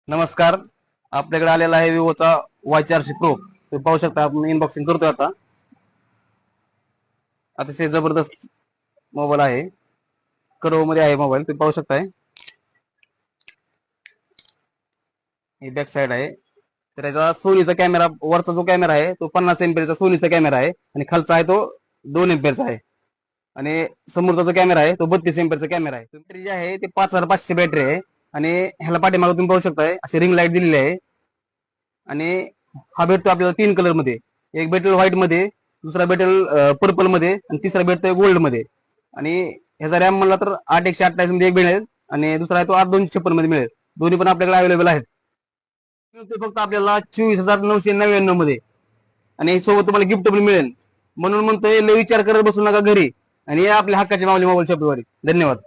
नमस्कार. आपल्याकडे आलेला आहे विवोचा Y400 प्रो. तुम्ही पाहू शकता, आपण अनबॉक्सिंग करतोय आता. अतिशय जबरदस्त मोबाईल आहे. कर्व मध्ये आहे मोबाईल, तुम्ही पाहू शकताय. ही बॅक साइड आहे. तर याचा सोनीचा कॅमेरा, वरचा जो कॅमेरा आहे तो 50 एमपीचा सोनीचा कॅमेरा आहे आणि खालचा आहे तो 2 एमपीचा आहे. आणि समोरचा जो कॅमेरा आहे तो 32 एमपीचा कॅमेरा आहे. बॅटरी जी आहे ती 5500 बॅटरी आहे आणि ह्याला पाठीमागे तुम्ही पाहू शकताय अशी रिंग लाईट दिलेली आहे. आणि हा भेटतो आपल्याला 3 कलर मध्ये. एक भेटेल व्हाईट मध्ये, दुसरा भेटेल पर्पल मध्ये आणि तिसरा भेटतोय गोल्ड मध्ये. आणि ह्याचा रॅम म्हणला तर 8/128 मध्ये एक मिळेल आणि दुसरा आहे तो 8/256 मध्ये मिळेल. दोन्ही पण आपल्याकडे अवेलेबल आहेत. फक्त आपल्याला 24,999 मध्ये आणि सोबत तुम्हाला गिफ्ट पण मिळेल. म्हणून म्हणतोय लय विचार करत बसू नका घरी आणि आपल्या हक्काचे माऊली मोबाईल शॉपवर. धन्यवाद.